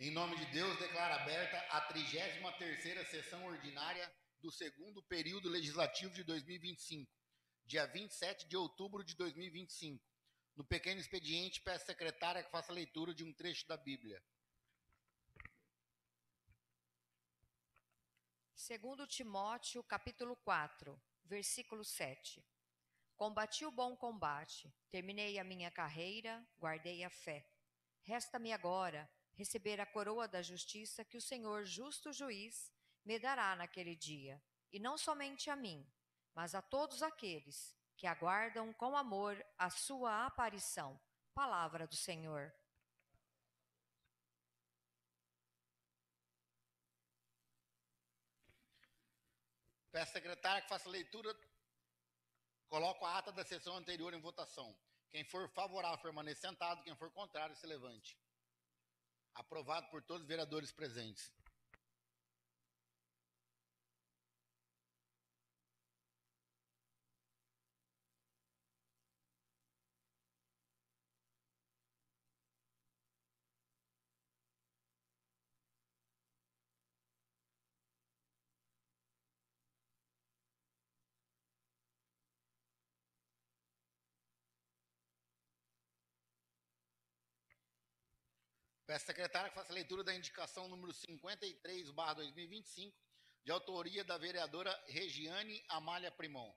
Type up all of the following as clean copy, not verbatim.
Em nome de Deus, declaro aberta a 33ª sessão ordinária do segundo período legislativo de 2025, dia 27 de outubro de 2025. No pequeno expediente, peço à secretária que faça a leitura de um trecho da Bíblia. Segundo Timóteo, capítulo 4, versículo 7. Combati o bom combate, terminei a minha carreira, guardei a fé. Resta-me agora receber a coroa da justiça que o Senhor, justo juiz, me dará naquele dia, e não somente a mim, mas a todos aqueles que aguardam com amor a sua aparição. Palavra do Senhor. Peço à secretária que faça a leitura. Coloco a ata da sessão anterior em votação. Quem for favorável, permaneça sentado. Quem for contrário, se levante. Aprovado por todos os vereadores presentes. Peço à secretária que faça a leitura da indicação número 53/2025, de autoria da vereadora Regiane Amália Primon.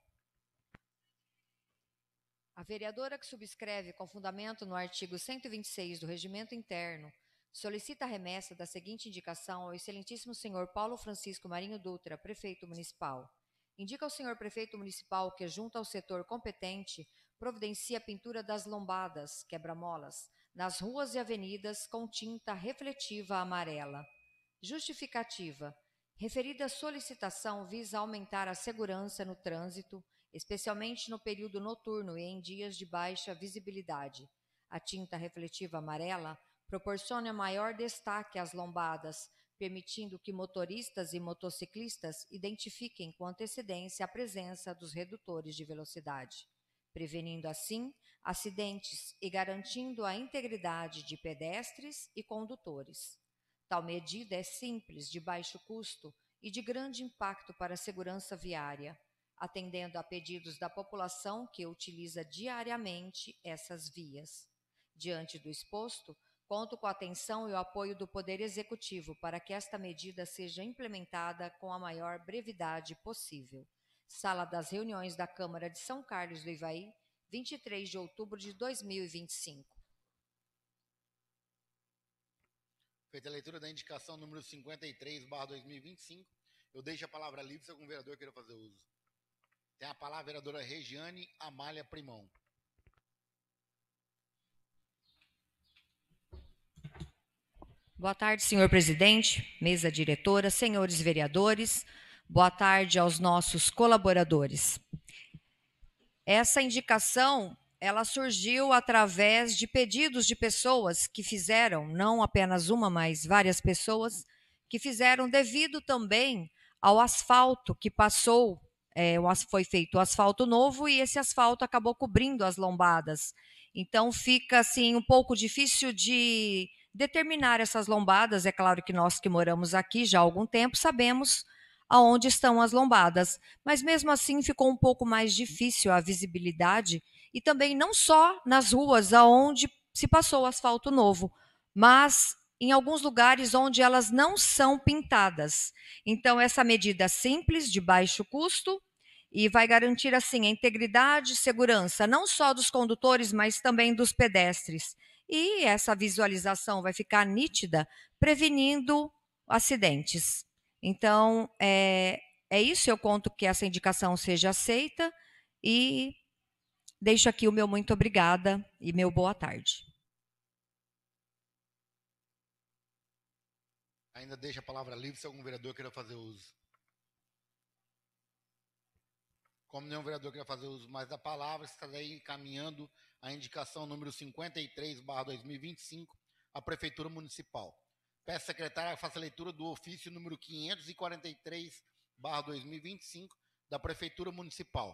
A vereadora que subscreve com fundamento no artigo 126 do Regimento Interno solicita a remessa da seguinte indicação ao excelentíssimo senhor Paulo Francisco Marinho Dutra, prefeito municipal. Indica ao senhor prefeito municipal que, junto ao setor competente, providencia a pintura das lombadas, quebra-molas, nas ruas e avenidas com tinta refletiva amarela. Justificativa. Referida solicitação visa aumentar a segurança no trânsito, especialmente no período noturno e em dias de baixa visibilidade. A tinta refletiva amarela proporciona maior destaque às lombadas, permitindo que motoristas e motociclistas identifiquem com antecedência a presença dos redutores de velocidade, prevenindo assim acidentes e garantindo a integridade de pedestres e condutores. Tal medida é simples, de baixo custo e de grande impacto para a segurança viária, atendendo a pedidos da população que utiliza diariamente essas vias. Diante do exposto, conto com a atenção e o apoio do Poder Executivo para que esta medida seja implementada com a maior brevidade possível. Sala das Reuniões da Câmara de São Carlos do Ivaí, 23 de outubro de 2025. Feita a leitura da indicação número 53/2025, eu deixo a palavra livre se algum vereador queira fazer uso. Tem a palavra a vereadora Regiane Amália Primon. Boa tarde, senhor presidente, mesa diretora, senhores vereadores. Boa tarde aos nossos colaboradores. Essa indicação, ela surgiu através de pedidos de pessoas que fizeram, não apenas uma, mas várias pessoas, que fizeram devido também ao asfalto que passou, foi feito o asfalto novo e esse asfalto acabou cobrindo as lombadas. Então fica assim um pouco difícil de determinar essas lombadas. É claro que nós que moramos aqui já há algum tempo sabemos aonde estão as lombadas, mas mesmo assim ficou um pouco mais difícil a visibilidade, e também não só nas ruas aonde se passou o asfalto novo, mas em alguns lugares onde elas não são pintadas. Então essa medida simples, de baixo custo, e vai garantir assim a integridade e segurança não só dos condutores, mas também dos pedestres. E essa visualização vai ficar nítida, prevenindo acidentes. Então, é isso, eu conto que essa indicação seja aceita e deixo aqui o meu muito obrigada e meu boa tarde. Ainda deixo a palavra livre se algum vereador queira fazer uso. Como nenhum vereador queira fazer uso mais da palavra, estarei encaminhando a indicação número 53/2025 à Prefeitura Municipal. Peço à secretária que faça a leitura do ofício número 543/2025 da Prefeitura Municipal.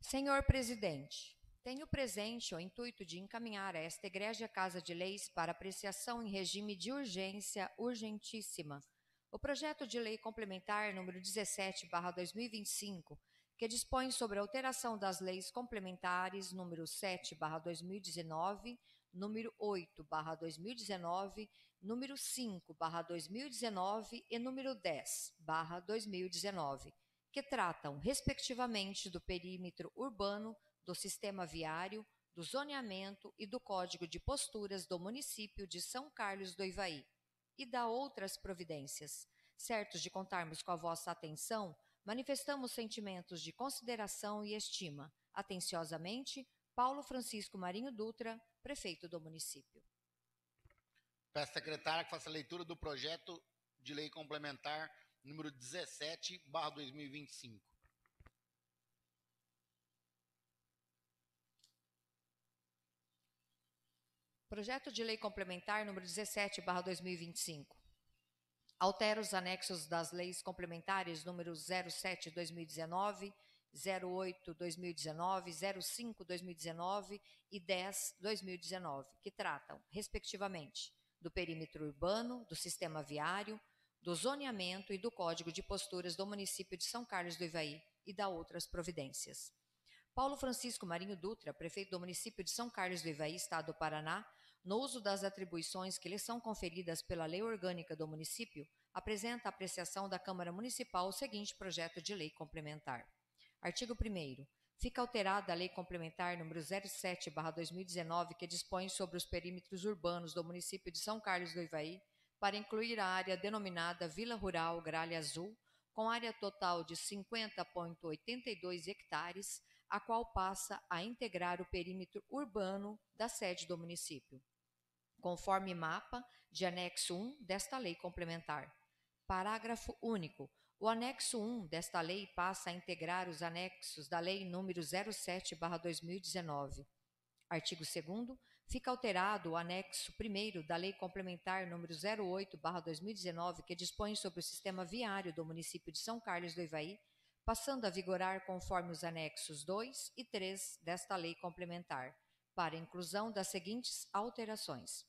Senhor presidente, Tenho presente o intuito de encaminhar a esta Egrégia Casa de Leis para apreciação em regime de urgência urgentíssima o projeto de lei complementar número 17/2025, que dispõe sobre a alteração das leis complementares número 7/2019, número 8/2019, número 5/2019 e número 10/2019, que tratam, respectivamente, do perímetro urbano, do sistema viário, do zoneamento e do Código de Posturas do município de São Carlos do Ivaí, e da outras providências. Certos de contarmos com a vossa atenção, manifestamos sentimentos de consideração e estima. Atenciosamente, Paulo Francisco Marinho Dutra, prefeito do município. Peço à secretária que faça a leitura do projeto de lei complementar número 17/2025. Projeto de lei complementar número 17/2025. Altera os anexos das leis complementares número 07/2019, 08/2019, 05/2019 e 10/2019, que tratam, respectivamente, do perímetro urbano, do sistema viário, do zoneamento e do Código de Posturas do município de São Carlos do Ivaí e da outras providências. Paulo Francisco Marinho Dutra, prefeito do município de São Carlos do Ivaí, estado do Paraná, no uso das atribuições que lhe são conferidas pela Lei Orgânica do município, apresenta à apreciação da Câmara Municipal o seguinte projeto de lei complementar. Artigo 1º. Fica alterada a Lei Complementar número 07/2019, que dispõe sobre os perímetros urbanos do município de São Carlos do Ivaí, para incluir a área denominada Vila Rural Gralha Azul, com área total de 50,82 hectares, a qual passa a integrar o perímetro urbano da sede do município, conforme mapa de anexo 1 desta lei complementar. Parágrafo único. O anexo 1 desta lei passa a integrar os anexos da Lei nº 07/2019. Artigo 2º. Fica alterado o anexo 1º da Lei Complementar nº 08/2019, que dispõe sobre o sistema viário do município de São Carlos do Ivaí, passando a vigorar conforme os anexos 2 e 3 desta Lei Complementar, para inclusão das seguintes alterações.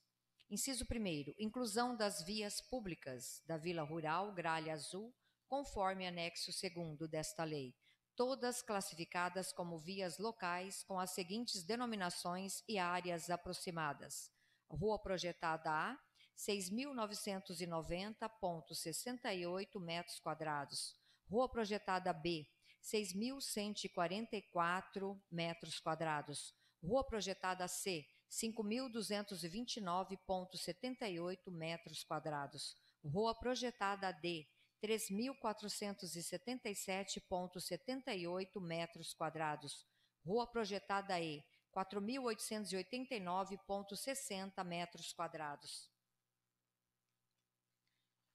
Inciso 1º. Inclusão das vias públicas da Vila Rural Gralha Azul, conforme anexo 2º desta lei, todas classificadas como vias locais com as seguintes denominações e áreas aproximadas. Rua Projetada A, 6.990,68 metros quadrados. Rua Projetada B, 6.144 metros quadrados. Rua Projetada C, 5.229,78 metros quadrados. Rua Projetada D, 3.477,78 metros quadrados. Rua Projetada E, 4.889,60 metros quadrados.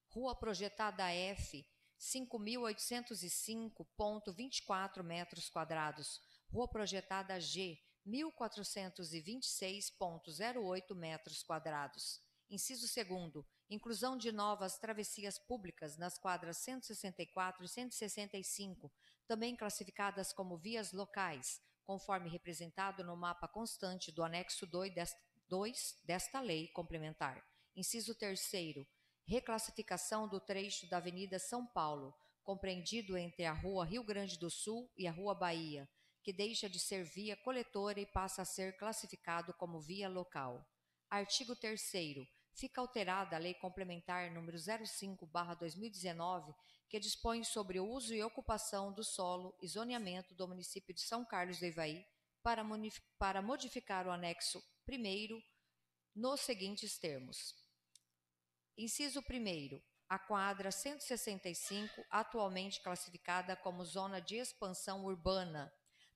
Rua Projetada F, 5.805,24 metros quadrados. Rua Projetada G, 1.426,08 metros quadrados. Inciso 2º. Inclusão de novas travessias públicas nas quadras 164 e 165, também classificadas como vias locais, conforme representado no mapa constante do anexo 2 desta lei complementar. Inciso 3º. Reclassificação do trecho da Avenida São Paulo, compreendido entre a Rua Rio Grande do Sul e a Rua Bahia, que deixa de ser via coletora e passa a ser classificado como via local. Artigo 3º. Fica alterada a Lei Complementar número 05/2019, que dispõe sobre o uso e ocupação do solo e zoneamento do município de São Carlos do Ivaí, para modificar o anexo 1º nos seguintes termos. Inciso 1º. A quadra 165, atualmente classificada como zona de expansão urbana,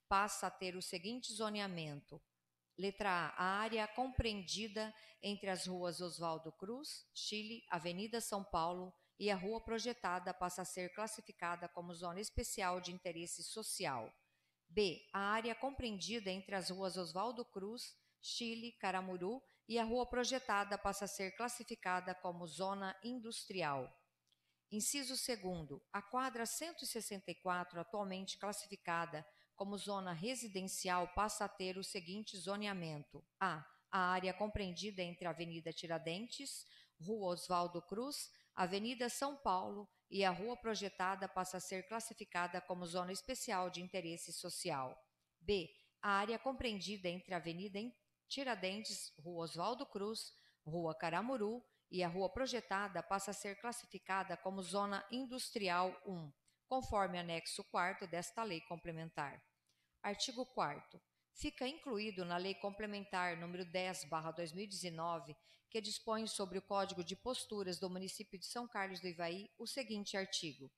passa a ter o seguinte zoneamento. Letra A. A área compreendida entre as ruas Oswaldo Cruz, Chile, Avenida São Paulo e a rua projetada passa a ser classificada como zona especial de interesse social. B. A área compreendida entre as ruas Oswaldo Cruz, Chile, Caramuru e a rua projetada passa a ser classificada como zona industrial. Inciso 2º. A quadra 164, atualmente classificada como zona residencial passa a ter o seguinte zoneamento: a área compreendida entre a Avenida Tiradentes, Rua Oswaldo Cruz, Avenida São Paulo e a rua projetada passa a ser classificada como zona especial de interesse social. B. A área compreendida entre a Avenida Tiradentes, Rua Oswaldo Cruz, Rua Caramuru e a rua projetada passa a ser classificada como Zona Industrial 1, conforme anexo 4º desta lei complementar. Artigo 4º. Fica incluído na Lei Complementar nº 10/2019, que dispõe sobre o Código de Posturas do município de São Carlos do Ivaí, o seguinte artigo.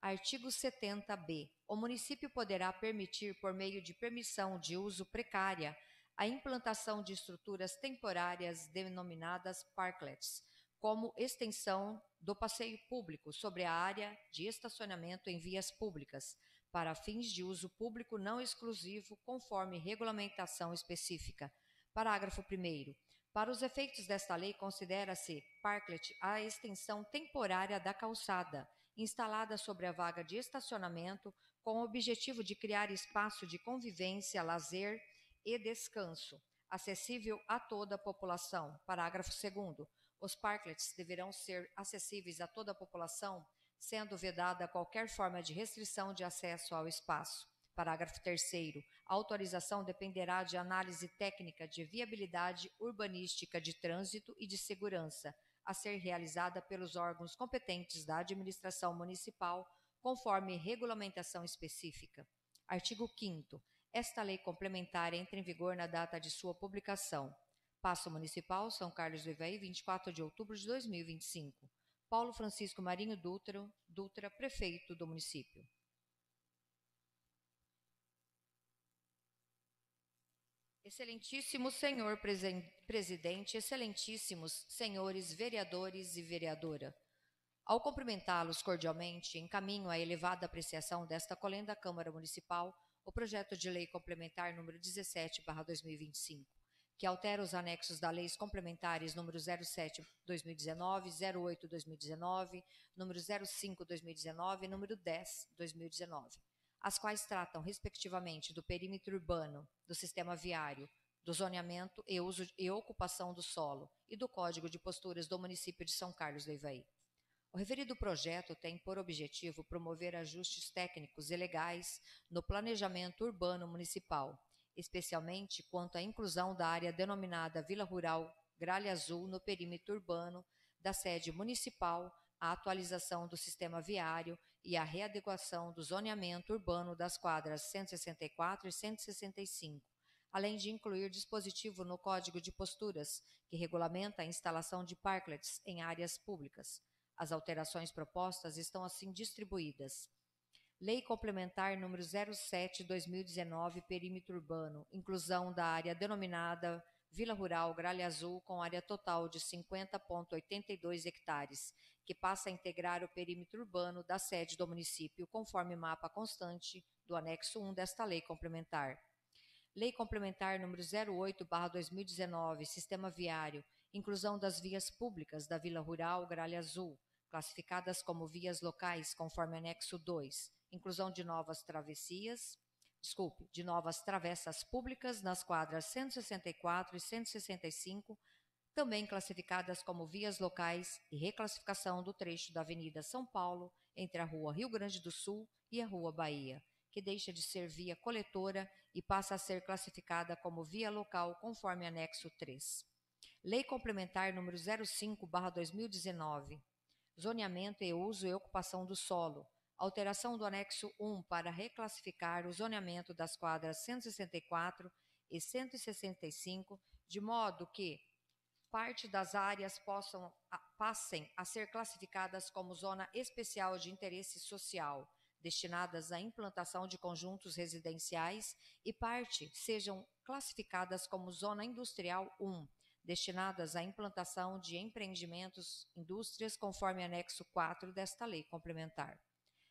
Artigo 70b. O município poderá permitir, por meio de permissão de uso precária, a implantação de estruturas temporárias denominadas parklets, como extensão do passeio público sobre a área de estacionamento em vias públicas, para fins de uso público não exclusivo, conforme regulamentação específica. Parágrafo 1º. Para os efeitos desta lei, considera-se parklet a extensão temporária da calçada, instalada sobre a vaga de estacionamento, com o objetivo de criar espaço de convivência, lazer e descanso, acessível a toda a população. Parágrafo 2º. Os parklets deverão ser acessíveis a toda a população, sendo vedada qualquer forma de restrição de acesso ao espaço. Parágrafo 3º. A autorização dependerá de análise técnica de viabilidade urbanística, de trânsito e de segurança, a ser realizada pelos órgãos competentes da administração municipal, conforme regulamentação específica. Artigo 5º. Esta lei complementar entra em vigor na data de sua publicação. Paço Municipal, São Carlos do Ivaí, 24 de outubro de 2025. Paulo Francisco Marinho Dutra, prefeito do município. Excelentíssimo senhor presidente, excelentíssimos senhores vereadores e vereadora. Ao cumprimentá-los cordialmente, encaminho à elevada apreciação desta colenda Câmara Municipal o projeto de lei complementar número 17/2025, que altera os anexos das leis complementares número 07/2019, 08/2019, número 05/2019 e número 10/2019. As quais tratam, respectivamente, do perímetro urbano, do sistema viário, do zoneamento e uso e ocupação do solo e do Código de Posturas do município de São Carlos do Ivaí. O referido projeto tem por objetivo promover ajustes técnicos e legais no planejamento urbano municipal, especialmente quanto à inclusão da área denominada Vila Rural Gralha Azul no perímetro urbano da sede municipal, a atualização do sistema viário e a readequação do zoneamento urbano das quadras 164 e 165, além de incluir dispositivo no Código de Posturas, que regulamenta a instalação de parklets em áreas públicas. As alterações propostas estão assim distribuídas. Lei Complementar número 07/2019, Perímetro Urbano, inclusão da área denominada Vila Rural Gralha Azul com área total de 50,82 hectares, que passa a integrar o perímetro urbano da sede do município, conforme mapa constante do anexo 1 desta lei complementar. Lei Complementar número 08/2019, Sistema Viário, inclusão das vias públicas da Vila Rural Gralha Azul, classificadas como vias locais, conforme anexo 2, inclusão de novas travessas públicas nas quadras 164 e 165, também classificadas como vias locais, e reclassificação do trecho da Avenida São Paulo entre a Rua Rio Grande do Sul e a Rua Bahia, que deixa de ser via coletora e passa a ser classificada como via local, conforme anexo 3. Lei Complementar número 05/2019, Zoneamento e uso e ocupação do solo, alteração do anexo 1 para reclassificar o zoneamento das quadras 164 e 165, de modo que parte das áreas passem a ser classificadas como zona especial de interesse social, destinadas à implantação de conjuntos residenciais, e parte sejam classificadas como zona industrial 1, destinadas à implantação de empreendimentos, indústrias, conforme anexo 4 desta lei complementar.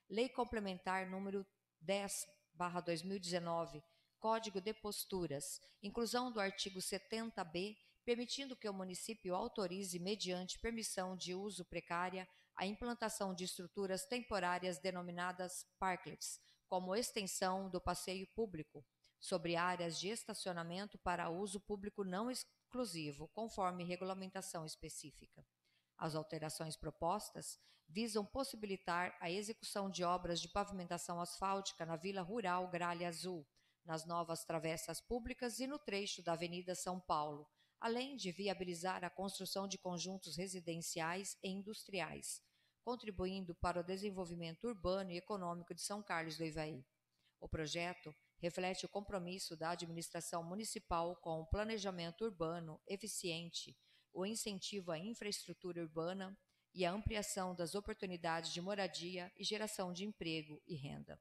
Lei Complementar número 10/2019, Código de Posturas, inclusão do artigo 70b, permitindo que o município autorize, mediante permissão de uso precária, a implantação de estruturas temporárias denominadas parklets, como extensão do passeio público, sobre áreas de estacionamento para uso público não exclusivo, conforme regulamentação específica. As alterações propostas visam possibilitar a execução de obras de pavimentação asfáltica na Vila Rural Gralha Azul, nas novas travessas públicas e no trecho da Avenida São Paulo, além de viabilizar a construção de conjuntos residenciais e industriais, contribuindo para o desenvolvimento urbano e econômico de São Carlos do Ivaí. O projeto reflete o compromisso da administração municipal com o planejamento urbano eficiente, o incentivo à infraestrutura urbana e a ampliação das oportunidades de moradia e geração de emprego e renda.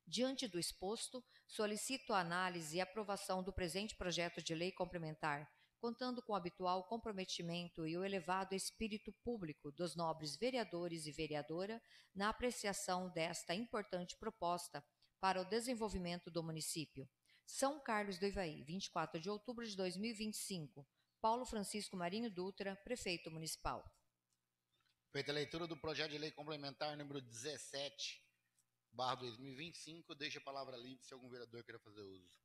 Diante do exposto, solicito a análise e aprovação do presente projeto de lei complementar, contando com o habitual comprometimento e o elevado espírito público dos nobres vereadores e vereadora na apreciação desta importante proposta para o desenvolvimento do município. São Carlos do Ivaí, 24 de outubro de 2025. Paulo Francisco Marinho Dutra, Prefeito Municipal. Feita a leitura do projeto de lei complementar número 17/2025, deixa a palavra livre se algum vereador queira fazer uso.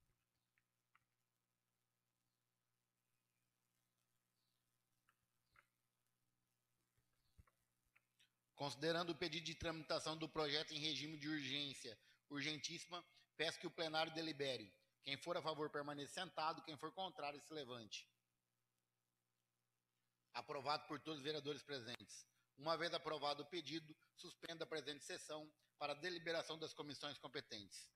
Considerando o pedido de tramitação do projeto em regime de urgência, urgentíssima, peço que o plenário delibere. Quem for a favor permaneça sentado, quem for contrário se levante. Aprovado por todos os vereadores presentes. Uma vez aprovado o pedido, suspenda a presente sessão para a deliberação das comissões competentes.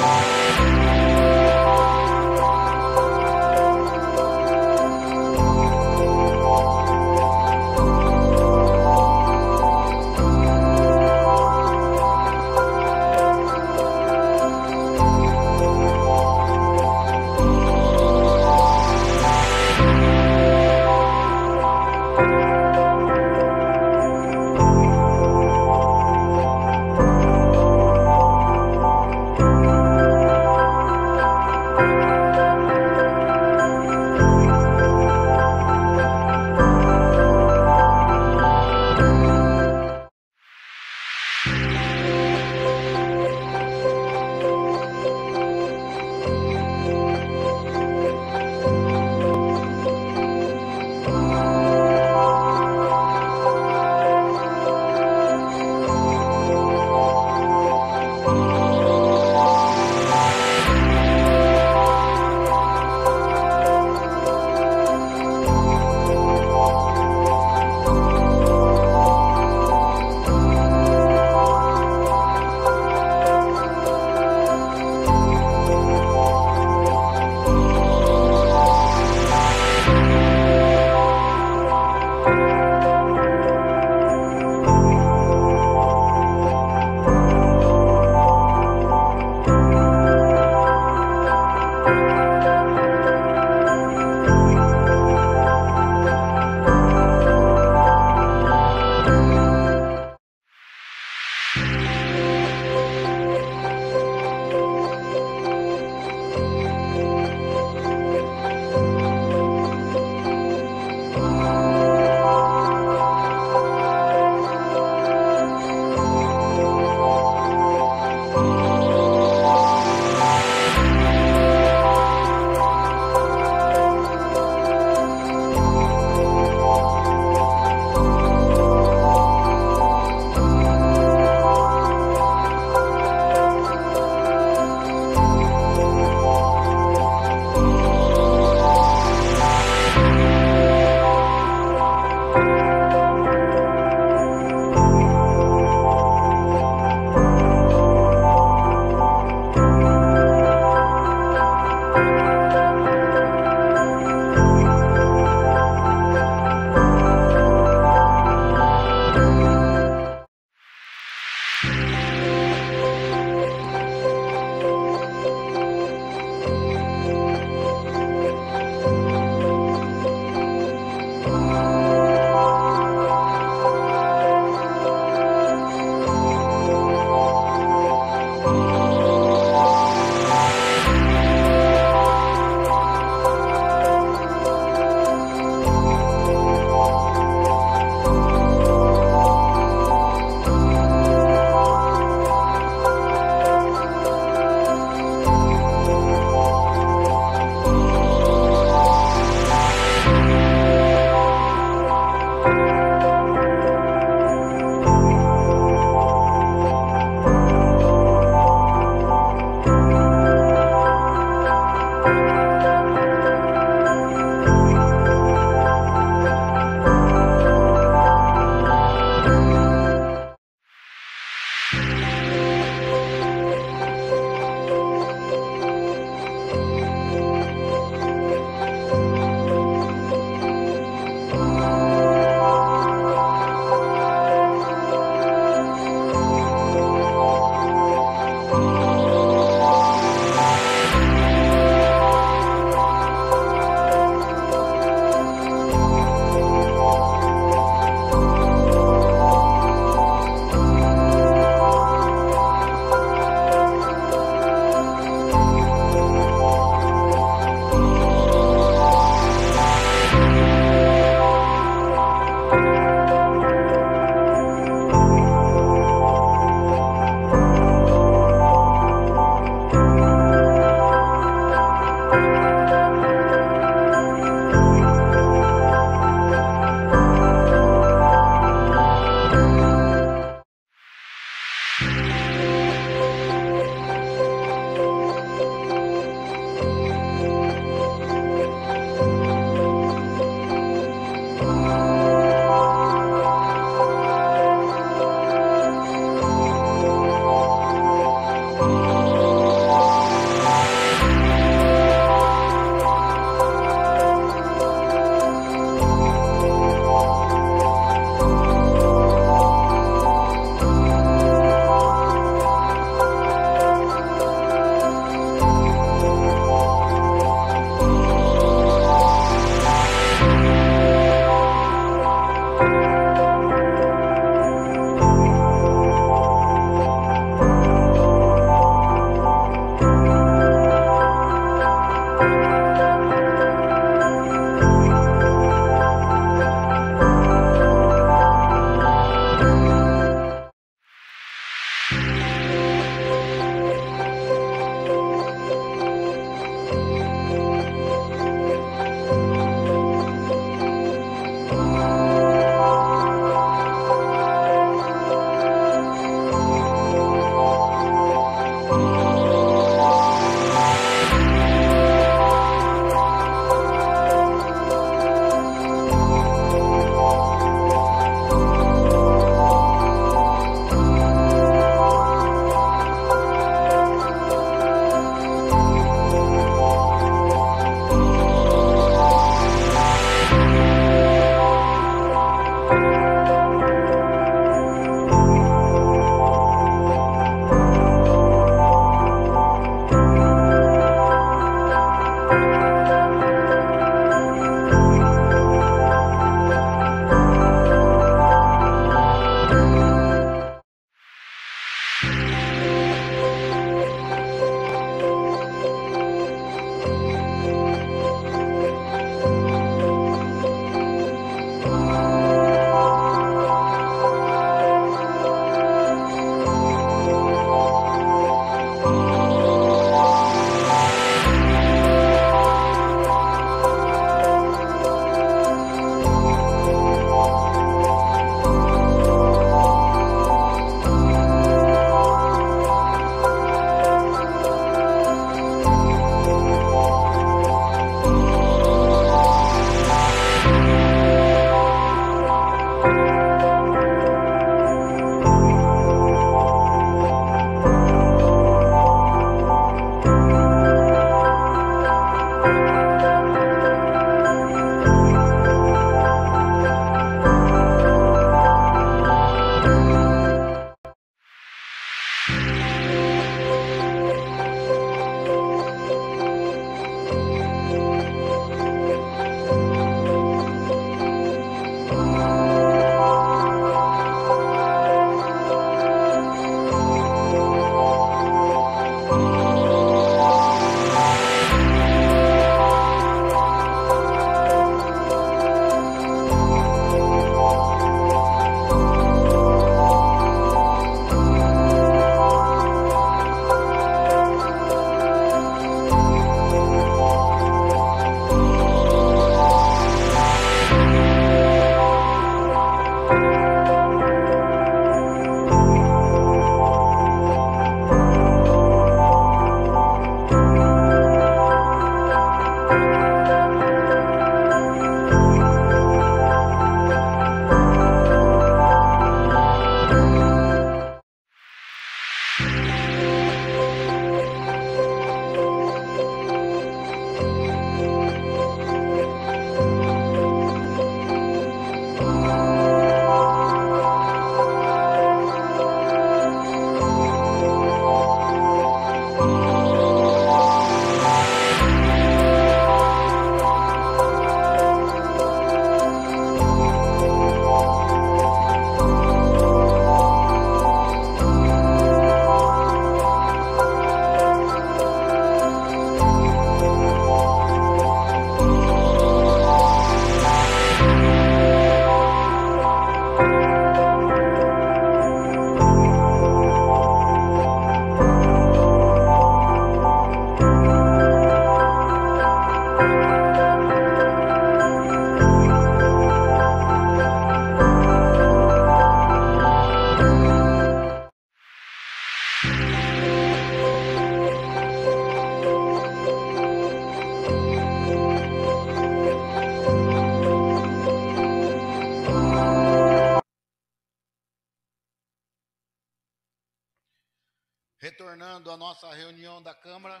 Retornando à nossa reunião da Câmara.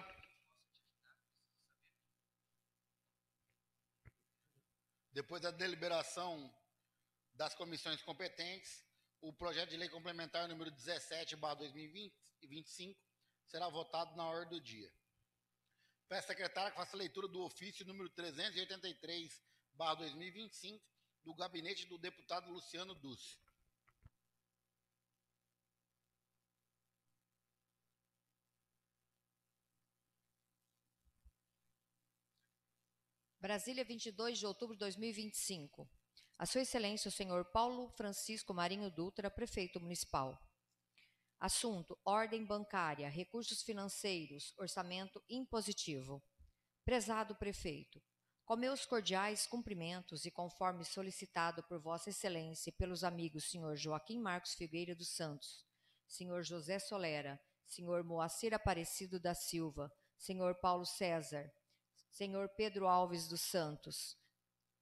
Depois da deliberação das comissões competentes, o projeto de lei complementar número 17/2025 será votado na ordem do dia. Peço à secretária que faça a leitura do ofício número 383/2025 do gabinete do deputado Luciano Dutti. Brasília, 22 de outubro de 2025. A Sua Excelência, o senhor Paulo Francisco Marinho Dutra, prefeito municipal. Assunto: ordem bancária, recursos financeiros, orçamento impositivo. Prezado prefeito, com meus cordiais cumprimentos e conforme solicitado por Vossa Excelência e pelos amigos senhor Joaquim Marcos Figueira dos Santos, senhor José Solera, senhor Moacir Aparecido da Silva, senhor Paulo César, senhor Pedro Alves dos Santos,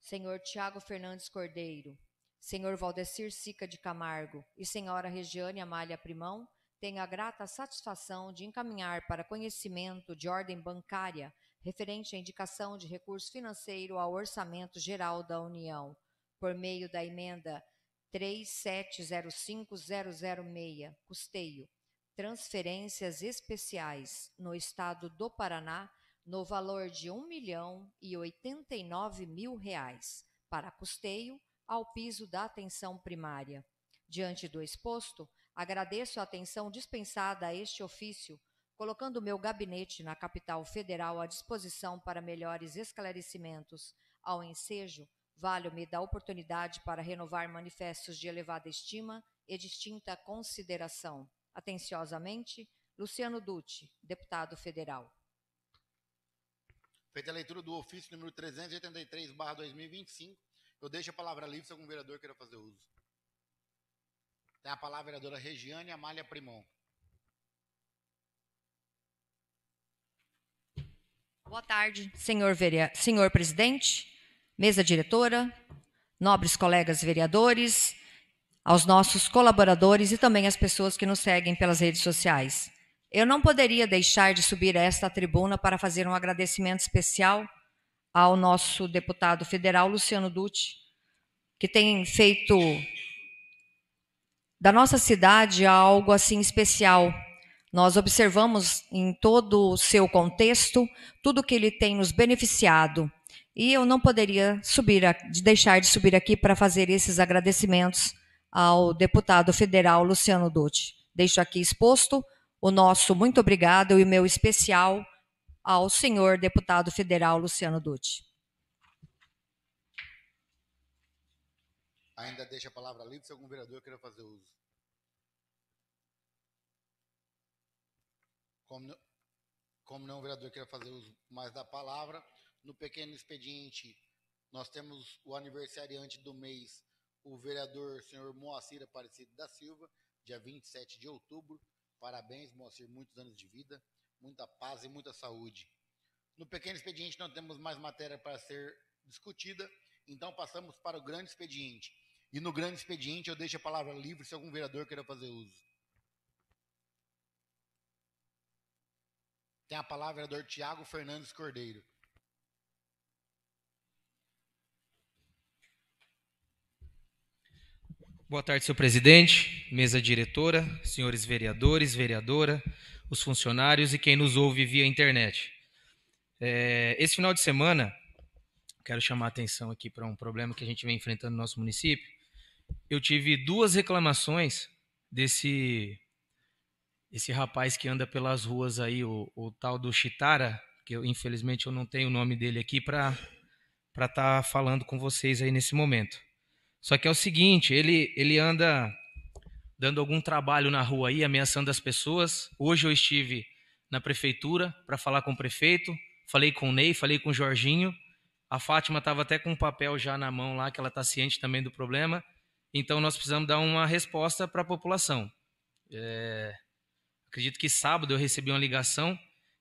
senhor Tiago Fernandes Cordeiro, senhor Valdecir Sica de Camargo e senhora Regiane Amália Primão, tenho a grata satisfação de encaminhar para conhecimento de ordem bancária referente à indicação de recurso financeiro ao Orçamento Geral da União, por meio da emenda 3705.006, custeio, transferências especiais no Estado do Paraná, no valor de R$1.089.000, para custeio ao piso da atenção primária. Diante do exposto, agradeço a atenção dispensada a este ofício, colocando o meu gabinete na capital federal à disposição para melhores esclarecimentos. Ao ensejo, valho-me da oportunidade para renovar manifestos de elevada estima e distinta consideração. Atenciosamente, Luciano Dutti, deputado federal. Feita a leitura do ofício número 383/2025, eu deixo a palavra livre se algum vereador queira fazer uso. Tem a palavra a vereadora Regiane Amália Primão. Boa tarde, senhor presidente, mesa diretora, nobres colegas vereadores, aos nossos colaboradores e também às pessoas que nos seguem pelas redes sociais. Eu não poderia deixar de subir a esta tribuna para fazer um agradecimento especial ao nosso deputado federal, Luciano Dutti, que tem feito da nossa cidade algo assim especial. Nós observamos em todo o seu contexto tudo que ele tem nos beneficiado. E eu não poderia deixar de subir aqui para fazer esses agradecimentos ao deputado federal Luciano Dutti. Deixo aqui exposto o nosso muito obrigado e o meu especial ao senhor deputado federal Luciano Dutti. Ainda deixa a palavra livre se algum vereador queira fazer uso. Como não o vereador queira fazer uso mais da palavra, no pequeno expediente nós temos o aniversariante do mês, o vereador senhor Moacir Aparecido da Silva, dia 27 de outubro. Parabéns, Moacir, muitos anos de vida, muita paz e muita saúde. No pequeno expediente não temos mais matéria para ser discutida, então passamos para o grande expediente. E no grande expediente eu deixo a palavra livre se algum vereador queira fazer uso. Tem a palavra o vereador Tiago Fernandes Cordeiro. Boa tarde, senhor presidente, mesa diretora, senhores vereadores, vereadora, os funcionários e quem nos ouve via internet. Esse final de semana, quero chamar a atenção aqui para um problema que a gente vem enfrentando no nosso município. Eu tive 2 reclamações desse rapaz que anda pelas ruas aí, o tal do Chitara, que infelizmente eu não tenho o nome dele aqui para estar falando com vocês aí nesse momento. Só que é o seguinte, ele anda dando algum trabalho na rua aí, ameaçando as pessoas. Hoje eu estive na prefeitura para falar com o prefeito, falei com o Ney, falei com o Jorginho. A Fátima estava até com um papel já na mão lá, que ela está ciente também do problema. Então nós precisamos dar uma resposta para a população. Acredito que sábado eu recebi uma ligação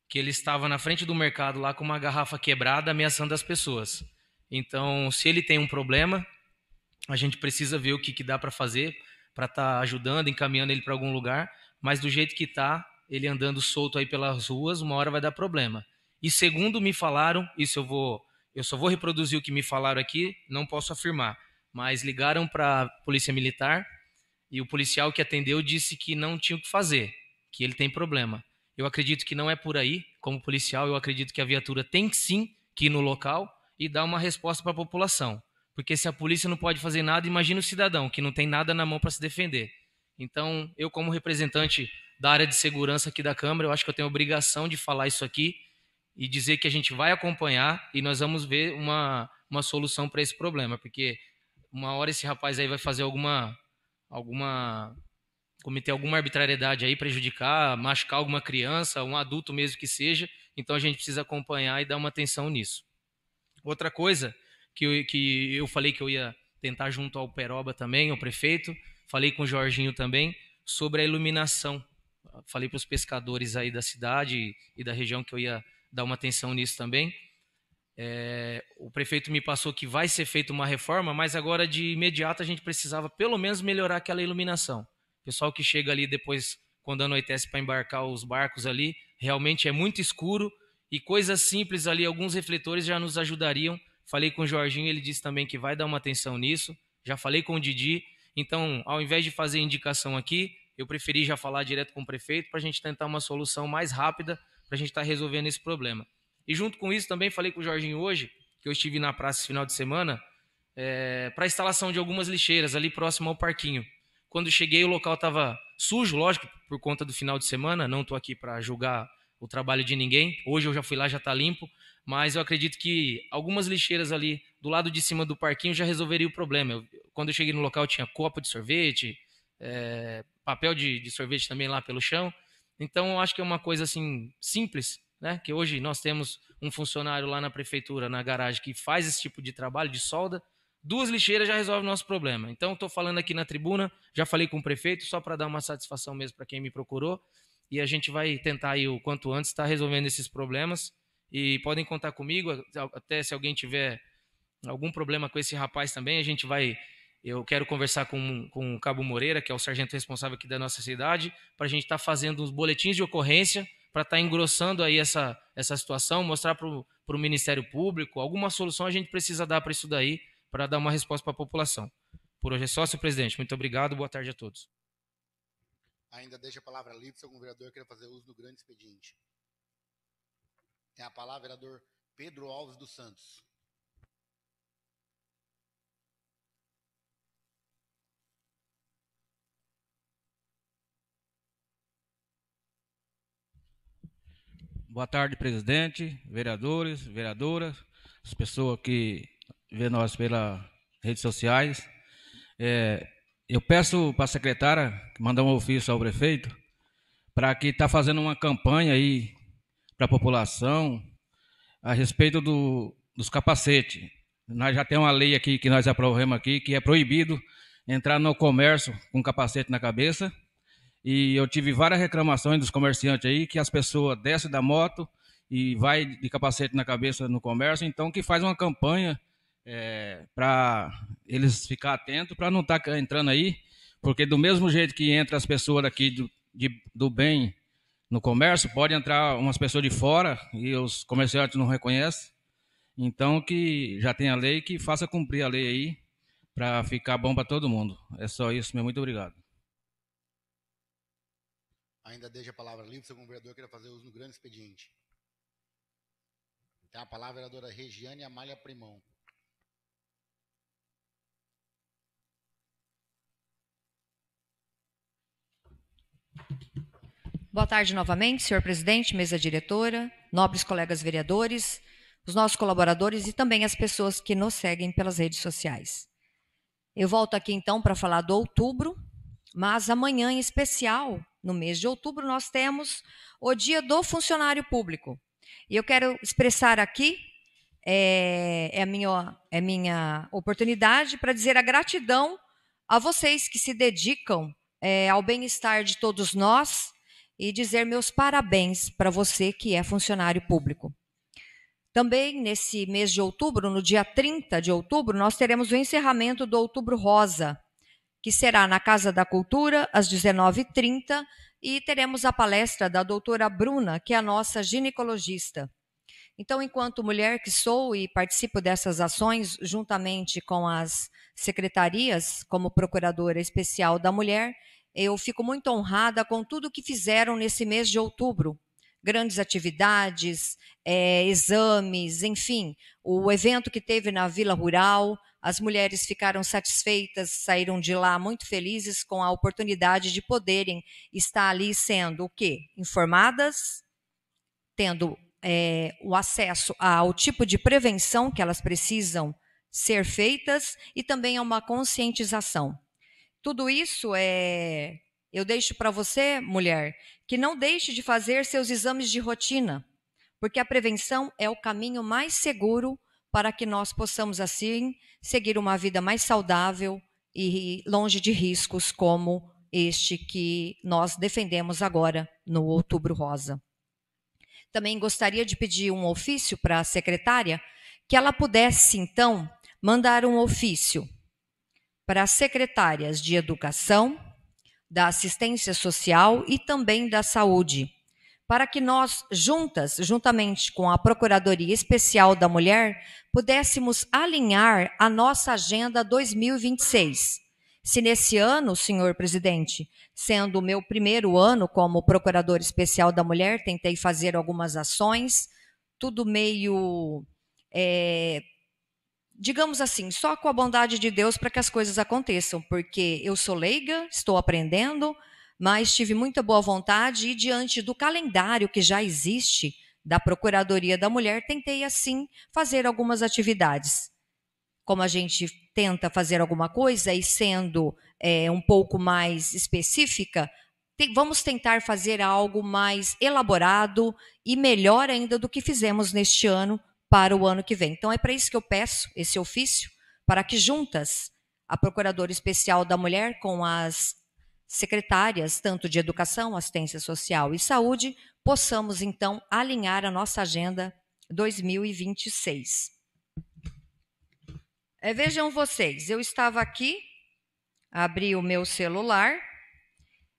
que ele estava na frente do mercado lá com uma garrafa quebrada ameaçando as pessoas. Então, se ele tem um problema, a gente precisa ver o que dá para fazer para estar ajudando, encaminhando ele para algum lugar, mas do jeito que está, ele andando solto aí pelas ruas, uma hora vai dar problema. E segundo me falaram, eu só vou reproduzir o que me falaram aqui, não posso afirmar, mas ligaram para a Polícia Militar e o policial que atendeu disse que não tinha o que fazer, que ele tem problema. Eu acredito que não é por aí, como policial, eu acredito que a viatura tem sim que ir no local e dar uma resposta para a população. Porque se a polícia não pode fazer nada, imagina o cidadão, que não tem nada na mão para se defender. Então, eu como representante da área de segurança aqui da Câmara, eu acho que eu tenho a obrigação de falar isso aqui e dizer que a gente vai acompanhar e nós vamos ver uma solução para esse problema, porque uma hora esse rapaz aí vai fazer cometer alguma arbitrariedade aí, prejudicar, machucar alguma criança, um adulto mesmo que seja, então a gente precisa acompanhar e dar uma atenção nisso. Outra coisa que eu falei que eu ia tentar junto ao Peroba também, ao prefeito, falei com o Jorginho também, sobre a iluminação. Falei para os pescadores aí da cidade e da região que eu ia dar uma atenção nisso também. O prefeito me passou que vai ser feita uma reforma, mas agora de imediato a gente precisava pelo menos melhorar aquela iluminação. O pessoal que chega ali depois, quando anoitece para embarcar os barcos ali, realmente é muito escuro e coisas simples ali, alguns refletores já nos ajudariam. Falei com o Jorginho, ele disse também que vai dar uma atenção nisso. Já falei com o Didi. Então, ao invés de fazer indicação aqui, eu preferi já falar direto com o prefeito para a gente tentar uma solução mais rápida para a gente estar resolvendo esse problema. E junto com isso também falei com o Jorginho hoje, que eu estive na praça esse final de semana, para a instalação de algumas lixeiras ali próximo ao parquinho. Quando cheguei, o local estava sujo, lógico, por conta do final de semana. Não estou aqui para julgar o trabalho de ninguém. Hoje eu já fui lá, já está limpo. Mas eu acredito que algumas lixeiras ali do lado de cima do parquinho já resolveria o problema. Quando eu cheguei no local tinha copo de sorvete, papel de sorvete também lá pelo chão. Então eu acho que é uma coisa assim simples, né? Que hoje nós temos um funcionário lá na prefeitura, na garagem, que faz esse tipo de trabalho de solda. 2 lixeiras já resolve o nosso problema. Então estou falando aqui na tribuna, já falei com o prefeito, só para dar uma satisfação mesmo para quem me procurou. E a gente vai tentar aí o quanto antes estar resolvendo esses problemas. E podem contar comigo, até se alguém tiver algum problema com esse rapaz também, eu quero conversar com o Cabo Moreira, que é o sargento responsável aqui da nossa cidade, para a gente estar fazendo os boletins de ocorrência, para estar engrossando aí essa situação, mostrar para o Ministério Público, alguma solução a gente precisa dar para isso daí, para dar uma resposta para a população. Por hoje é só, senhor presidente. Muito obrigado, boa tarde a todos. Ainda deixa a palavra livre se algum vereador queira fazer uso do grande expediente. Tem a palavra o vereador Pedro Alves dos Santos. Boa tarde, presidente, vereadores, vereadoras, as pessoas que vê nós pelas redes sociais. Eu peço para a secretária mandar um ofício ao prefeito para que está fazendo uma campanha aí para a população a respeito dos capacetes. Nós já temos uma lei aqui que nós aprovamos aqui que é proibido entrar no comércio com capacete na cabeça. E eu tive várias reclamações dos comerciantes aí que as pessoas descem da moto e vai de capacete na cabeça no comércio. Então que faz uma campanha para eles ficar atentos para não estar entrando aí, porque do mesmo jeito que entra as pessoas daqui do bem no comércio, pode entrar umas pessoas de fora e os comerciantes não reconhecem. Então que já tem a lei, que faça cumprir a lei aí para ficar bom para todo mundo. É só isso, meu. Muito obrigado. Ainda deixa a palavra livre se algum vereador queira fazer uso do grande expediente. Tem a palavra a vereadora Regiane Amália Primão. Boa tarde novamente, senhor presidente, mesa diretora, nobres colegas vereadores, os nossos colaboradores e também as pessoas que nos seguem pelas redes sociais. Eu volto aqui então para falar do outubro, mas amanhã em especial, no mês de outubro, nós temos o Dia do Funcionário Público. E eu quero expressar aqui, é minha oportunidade para dizer a gratidão a vocês que se dedicam ao bem-estar de todos nós e dizer meus parabéns para você que é funcionário público. Também nesse mês de outubro, no dia 30 de outubro, nós teremos o encerramento do Outubro Rosa, que será na Casa da Cultura, às 19h30, e teremos a palestra da doutora Bruna, que é a nossa ginecologista. Então, enquanto mulher que sou e participo dessas ações, juntamente com as secretarias, como Procuradora Especial da Mulher, eu fico muito honrada com tudo que fizeram nesse mês de outubro. Grandes atividades, exames, enfim, o evento que teve na Vila Rural, as mulheres ficaram satisfeitas, saíram de lá muito felizes com a oportunidade de poderem estar ali sendo o quê? Informadas, tendo o acesso ao tipo de prevenção que elas precisam ser feitas e também a uma conscientização. Tudo isso eu deixo para você, mulher, que não deixe de fazer seus exames de rotina, porque a prevenção é o caminho mais seguro para que nós possamos, assim, seguir uma vida mais saudável e longe de riscos como este que nós defendemos agora no Outubro Rosa. Também gostaria de pedir um ofício para a secretária, que ela pudesse, então, mandar um ofício para as secretárias de Educação, da Assistência Social e também da Saúde, para que nós, juntamente com a Procuradoria Especial da Mulher, pudéssemos alinhar a nossa Agenda 2026. Se nesse ano, senhor presidente, sendo o meu primeiro ano como Procuradora Especial da Mulher, tentei fazer algumas ações, tudo meio, digamos assim, só com a bondade de Deus para que as coisas aconteçam, porque eu sou leiga, estou aprendendo, mas tive muita boa vontade e diante do calendário que já existe da Procuradoria da Mulher, tentei assim fazer algumas atividades. Como a gente tenta fazer alguma coisa e sendo um pouco mais específica, vamos tentar fazer algo mais elaborado e melhor ainda do que fizemos neste ano para o ano que vem. Então é para isso que eu peço esse ofício, para que juntas, a Procuradora Especial da Mulher com as secretárias, tanto de Educação, Assistência Social e Saúde, possamos então alinhar a nossa Agenda 2026. Vejam vocês, eu estava aqui, abri o meu celular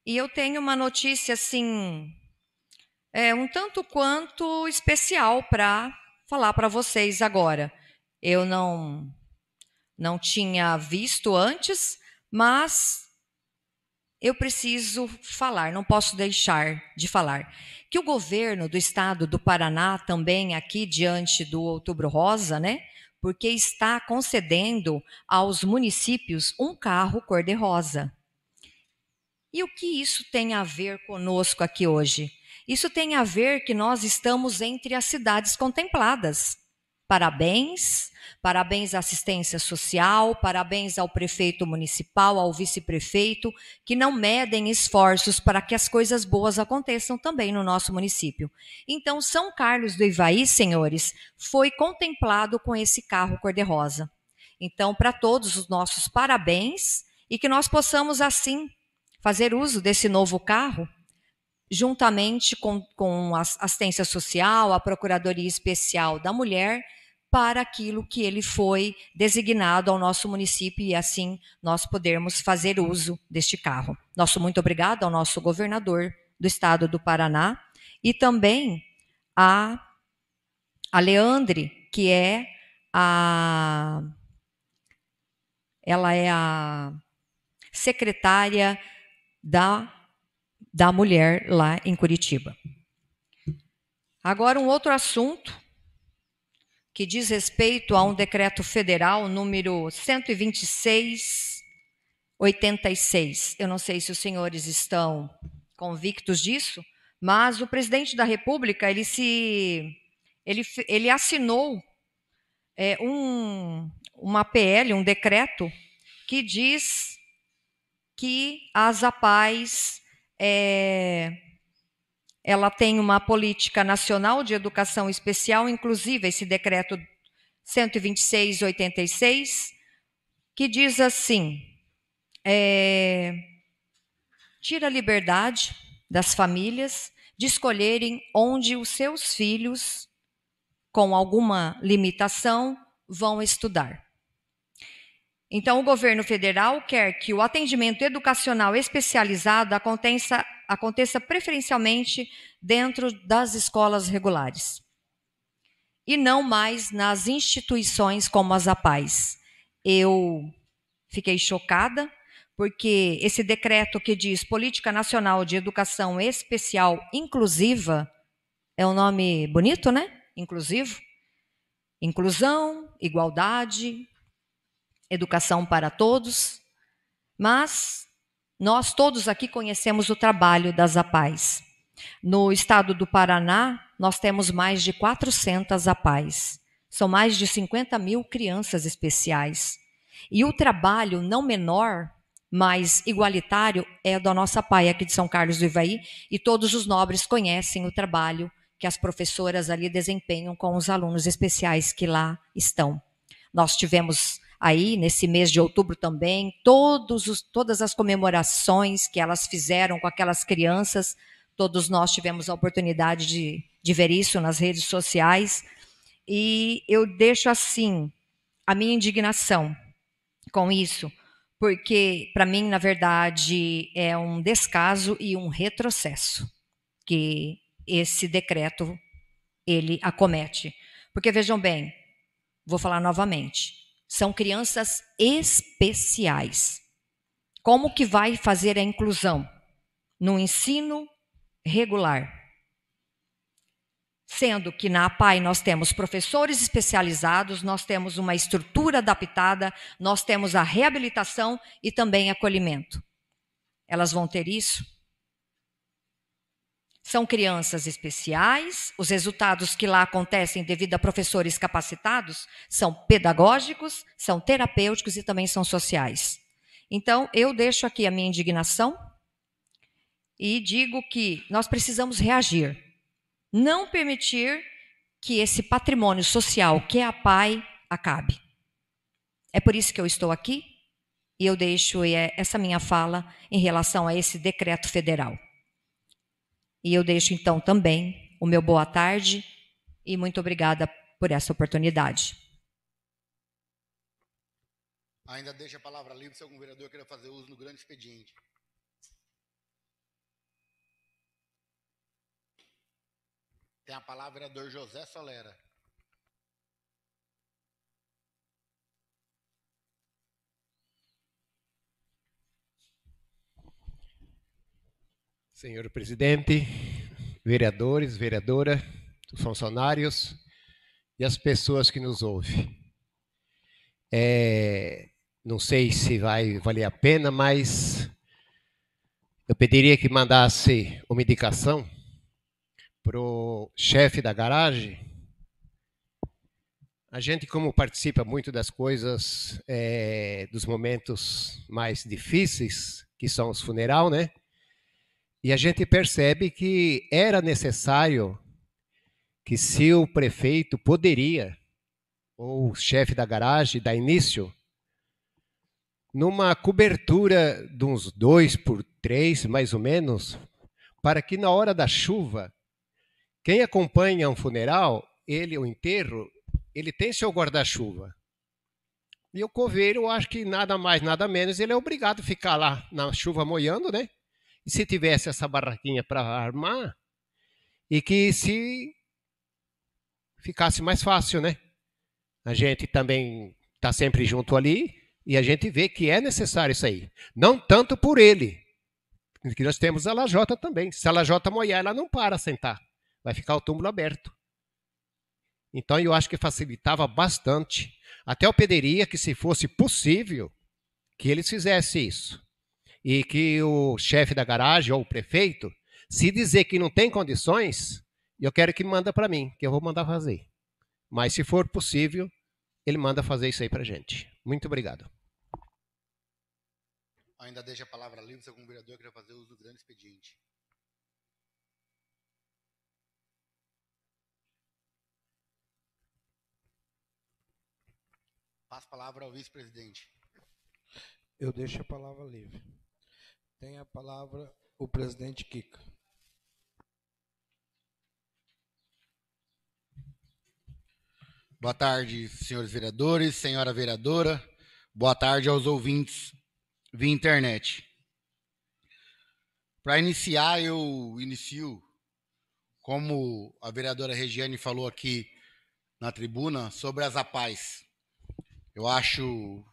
e eu tenho uma notícia assim, um tanto quanto especial para falar para vocês agora. Eu não tinha visto antes, mas eu preciso falar, não posso deixar de falar, que o governo do estado do Paraná, também aqui diante do Outubro Rosa, né, porque está concedendo aos municípios um carro cor-de-rosa. E o que isso tem a ver conosco aqui hoje? Isso tem a ver que nós estamos entre as cidades contempladas. Parabéns, parabéns à assistência social, parabéns ao prefeito municipal, ao vice-prefeito, que não medem esforços para que as coisas boas aconteçam também no nosso município. Então, São Carlos do Ivaí, senhores, foi contemplado com esse carro cor-de-rosa. Então, para todos os nossos parabéns e que nós possamos, assim, fazer uso desse novo carro, juntamente com a assistência social, a Procuradoria Especial da Mulher, para aquilo que ele foi designado ao nosso município e assim nós podermos fazer uso deste carro. Nosso muito obrigado ao nosso governador do estado do Paraná e também a Leandre, que ela é a secretária da mulher lá em Curitiba. Agora um outro assunto que diz respeito a um decreto federal número 126/86. Eu não sei se os senhores estão convictos disso, mas o presidente da República ele assinou uma PL, um decreto que diz que as APAES ela tem uma política nacional de educação especial, inclusive esse decreto 126/86, que diz assim, tira a liberdade das famílias de escolherem onde os seus filhos, com alguma limitação, vão estudar. Então, o governo federal quer que o atendimento educacional especializado aconteça preferencialmente dentro das escolas regulares e não mais nas instituições como as APAES. Eu fiquei chocada, porque esse decreto que diz Política Nacional de Educação Especial Inclusiva, é um nome bonito, né? Inclusivo. Inclusão, igualdade, educação para todos. Mas nós todos aqui conhecemos o trabalho das APAES. No estado do Paraná, nós temos mais de 400 APAES. São mais de 50 mil crianças especiais. E o trabalho não menor, mas igualitário, é da nossa APAE aqui de São Carlos do Ivaí, e todos os nobres conhecem o trabalho que as professoras ali desempenham com os alunos especiais que lá estão. Nós tivemos aí, nesse mês de outubro também, todas as comemorações que elas fizeram com aquelas crianças. Todos nós tivemos a oportunidade de ver isso nas redes sociais. E eu deixo assim a minha indignação com isso, porque para mim, na verdade, é um descaso e um retrocesso que esse decreto ele acomete. Porque vejam bem, vou falar novamente, são crianças especiais. Como que vai fazer a inclusão no ensino regular? Sendo que na APAE nós temos professores especializados, nós temos uma estrutura adaptada, nós temos a reabilitação e também acolhimento. Elas vão ter isso? São crianças especiais, os resultados que lá acontecem devido a professores capacitados são pedagógicos, são terapêuticos e também são sociais. Então, eu deixo aqui a minha indignação e digo que nós precisamos reagir. Não permitir que esse patrimônio social que é a APAE acabe. É por isso que eu estou aqui e eu deixo essa minha fala em relação a esse decreto federal. E eu deixo então também o meu boa tarde e muito obrigada por essa oportunidade. Ainda deixa a palavra livre se algum vereador queira fazer uso do grande expediente. Tem a palavra o vereador José Solera. Senhor presidente, vereadores, vereadora, funcionários e as pessoas que nos ouvem. Não sei se vai valer a pena, mas eu pediria que mandasse uma indicação para o chefe da garagem. A gente, como participa muito das coisas, dos momentos mais difíceis, que são os funeral, né? E a gente percebe que era necessário que, se o prefeito poderia, ou o chefe da garagem, dar início, numa cobertura de uns 2x3, mais ou menos, para que na hora da chuva, quem acompanha um funeral, o enterro, ele tem seu guarda-chuva. E o coveiro, eu acho que nada mais, nada menos, ele é obrigado a ficar lá na chuva molhando, né? E se tivesse essa barraquinha para armar, e que se ficasse mais fácil, né? A gente também está sempre junto ali e a gente vê que é necessário isso aí. Não tanto por ele, que nós temos a lajota também. Se a lajota molhar, ela não para sentar. Vai ficar o túmulo aberto. Então eu acho que facilitava bastante. Até eu pediria que, se fosse possível, que eles fizessem isso. E que o chefe da garagem ou o prefeito, se dizer que não tem condições, eu quero que manda para mim, que eu vou mandar fazer. Mas se for possível, ele manda fazer isso aí para a gente. Muito obrigado. Ainda deixa a palavra livre se algum vereador queira fazer uso do grande expediente. Passa a palavra ao vice-presidente. Eu deixo a palavra livre. Tem a palavra o presidente Kika. Boa tarde, senhores vereadores, senhora vereadora. Boa tarde aos ouvintes via internet. Para iniciar, eu inicio, como a vereadora Regiane falou aqui na tribuna, sobre as APAES. Eu acho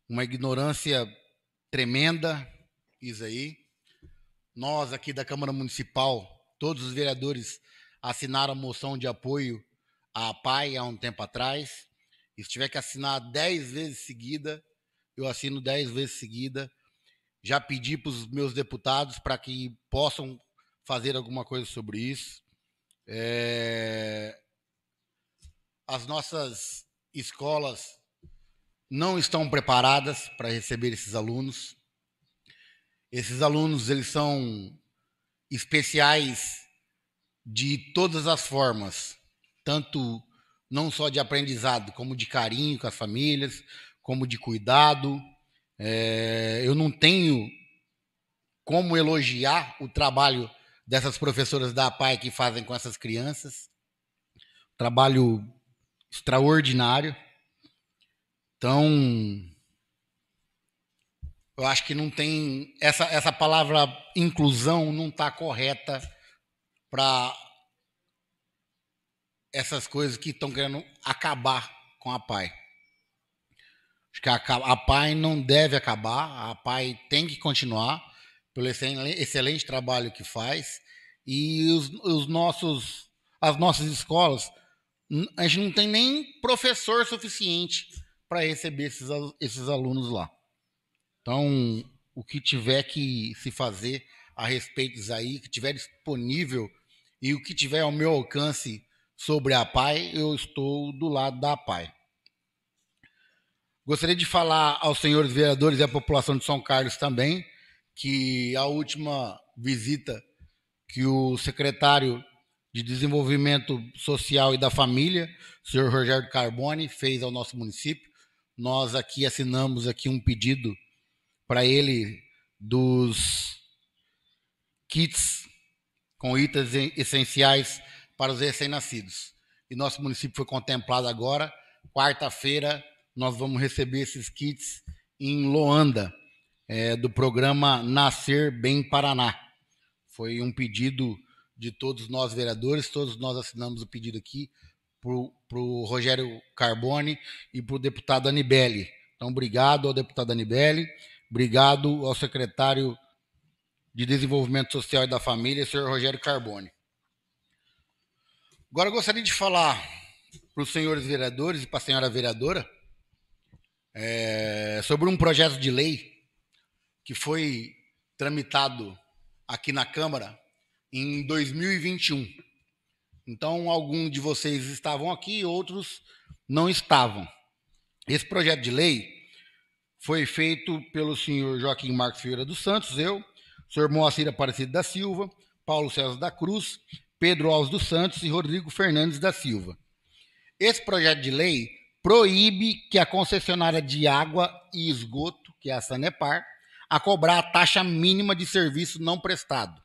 uma ignorância tremenda isso aí. Nós aqui da Câmara Municipal, todos os vereadores assinaram a moção de apoio à APAE há um tempo atrás. E se tiver que assinar 10 vezes seguida, eu assino 10 vezes seguida. Já pedi para os meus deputados para que possam fazer alguma coisa sobre isso. As nossas escolas não estão preparadas para receber esses alunos. Esses alunos, eles são especiais de todas as formas, tanto não só de aprendizado, como de carinho com as famílias, como de cuidado. Eu não tenho como elogiar o trabalho dessas professoras da APAE que fazem com essas crianças. Trabalho extraordinário. Então, eu acho que não tem... Essa palavra inclusão não está correta para essas coisas que estão querendo acabar com a APAE. Acho que a APAE não deve acabar, a APAE tem que continuar pelo excelente trabalho que faz. E as nossas escolas, a gente não tem nem professor suficiente para receber esses alunos lá. Então, o que tiver que se fazer a respeito disso aí, que tiver disponível e o que tiver ao meu alcance sobre a APAE, eu estou do lado da APAE. Gostaria de falar aos senhores vereadores e à população de São Carlos também que a última visita que o secretário de Desenvolvimento Social e da Família, o senhor Rogério Carboni, fez ao nosso município. Nós aqui assinamos aqui um pedido para ele dos kits com itens essenciais para os recém-nascidos. E nosso município foi contemplado agora. Quarta-feira nós vamos receber esses kits em Loanda, do programa Nascer Bem Paraná. Foi um pedido de todos nós vereadores, todos nós assinamos o pedido aqui para o Rogério Carboni e para o deputado Anibele. Então, obrigado ao deputado Anibele, obrigado ao secretário de Desenvolvimento Social e da Família, senhor Rogério Carboni. Agora eu gostaria de falar para os senhores vereadores e para a senhora vereadora sobre um projeto de lei que foi tramitado aqui na Câmara em 2021. Então, alguns de vocês estavam aqui, outros não estavam. Esse projeto de lei foi feito pelo senhor Joaquim Marcos Ferreira dos Santos, eu, senhor Moacir Aparecido da Silva, Paulo César da Cruz, Pedro Alves dos Santos e Rodrigo Fernandes da Silva. Esse projeto de lei proíbe que a concessionária de água e esgoto, que é a Sanepar, a cobrar a taxa mínima de serviço não prestado.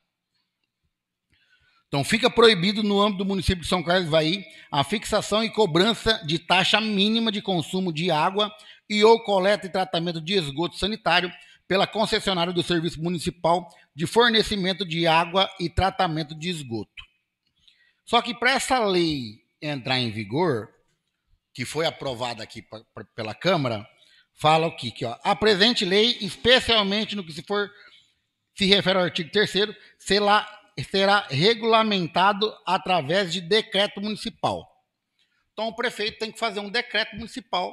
Então, fica proibido no âmbito do município de São Carlos do Ivaí a fixação e cobrança de taxa mínima de consumo de água e ou coleta e tratamento de esgoto sanitário pela concessionária do Serviço Municipal de Fornecimento de Água e Tratamento de Esgoto. Só que para essa lei entrar em vigor, que foi aprovada aqui pela Câmara, fala o quê? Que a presente lei, especialmente no que se refere ao artigo 3º, será regulamentado através de decreto municipal. Então, o prefeito tem que fazer um decreto municipal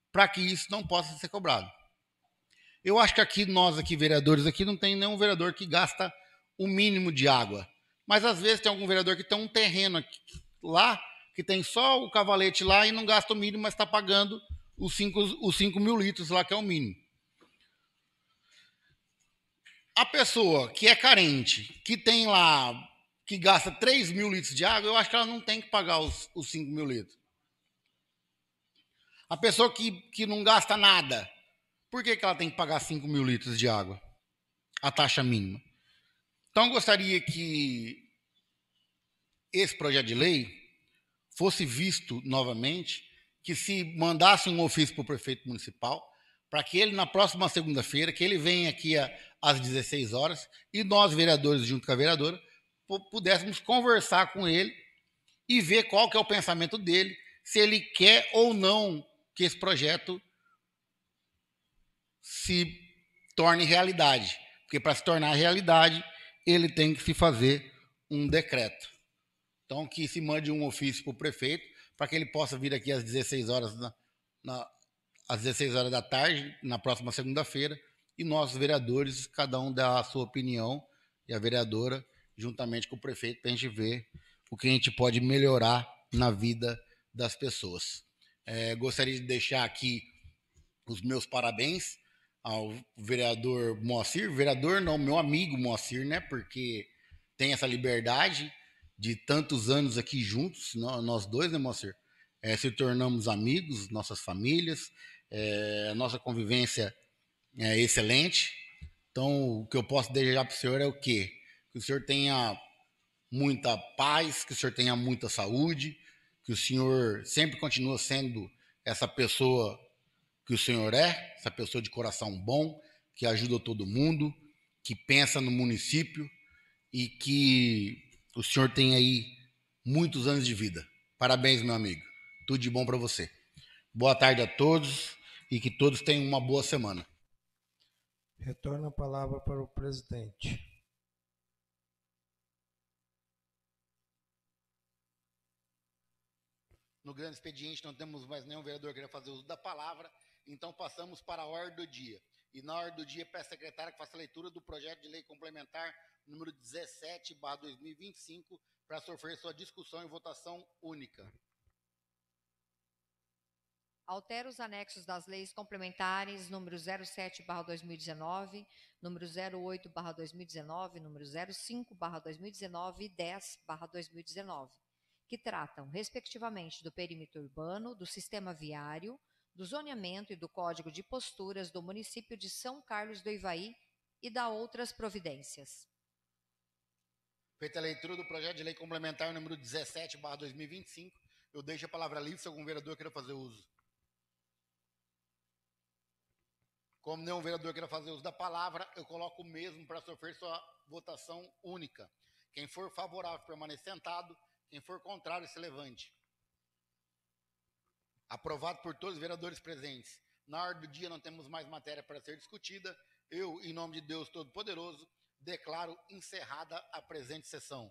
para que isso não possa ser cobrado. Eu acho que aqui, nós aqui, vereadores, aqui não tem nenhum vereador que gasta o mínimo de água. Mas, às vezes, tem algum vereador que tem um terreno aqui, lá, que tem só o cavalete lá e não gasta o mínimo, mas está pagando os 5 mil litros lá, que é o mínimo. A pessoa que é carente, que tem lá, que gasta 3 mil litros de água, eu acho que ela não tem que pagar os 5 mil litros. A pessoa que não gasta nada, por que ela tem que pagar 5 mil litros de água? A taxa mínima. Então, eu gostaria que esse projeto de lei fosse visto novamente, que se mandasse um ofício para o prefeito municipal para que ele, na próxima segunda-feira, que ele venha aqui às 16 horas, e nós, vereadores, junto com a vereadora, pudéssemos conversar com ele e ver qual que é o pensamento dele, se ele quer ou não que esse projeto se torne realidade. Porque para se tornar realidade, ele tem que se fazer um decreto. Então, que se mande um ofício para o prefeito, para que ele possa vir aqui às 16 horas, às 16 horas da tarde, na próxima segunda-feira, e nós, vereadores, cada um dá a sua opinião, e a vereadora, juntamente com o prefeito, para a gente ver o que a gente pode melhorar na vida das pessoas. Gostaria de deixar aqui os meus parabéns ao vereador Moacir, vereador não, meu amigo Moacir, né, porque tem essa liberdade de tantos anos aqui juntos, nós dois, né, Moacir? Se tornamos amigos, nossas famílias, a nossa convivência é excelente. Então, o que eu posso desejar para o senhor é o quê? Que o senhor tenha muita paz, que o senhor tenha muita saúde, que o senhor sempre continue sendo essa pessoa que o senhor é, essa pessoa de coração bom, que ajuda todo mundo, que pensa no município e que o senhor tem aí muitos anos de vida. Parabéns, meu amigo. Tudo de bom para você. Boa tarde a todos e que todos tenham uma boa semana. Retorno a palavra para o presidente. No grande expediente não temos mais nenhum vereador que queira fazer uso da palavra, então passamos para a ordem do dia. E na ordem do dia peço à secretária que faça a leitura do projeto de lei complementar número 17/2025 para sofrer sua discussão e votação única. Altera os anexos das leis complementares número 07/2019, número 08/2019, número 05/2019 e 10/2019, que tratam, respectivamente, do perímetro urbano, do sistema viário, do zoneamento e do Código de Posturas do município de São Carlos do Ivaí e da outras providências. Feita a leitura do projeto de lei complementar número 17/2025, eu deixo a palavra livre se algum vereador queira fazer uso. Como nenhum vereador queira fazer uso da palavra, eu coloco o mesmo para sofrer sua votação única. Quem for favorável, permaneça sentado. Quem for contrário, se levante. Aprovado por todos os vereadores presentes. Na ordem do dia não temos mais matéria para ser discutida. Eu, em nome de Deus Todo-Poderoso, declaro encerrada a presente sessão.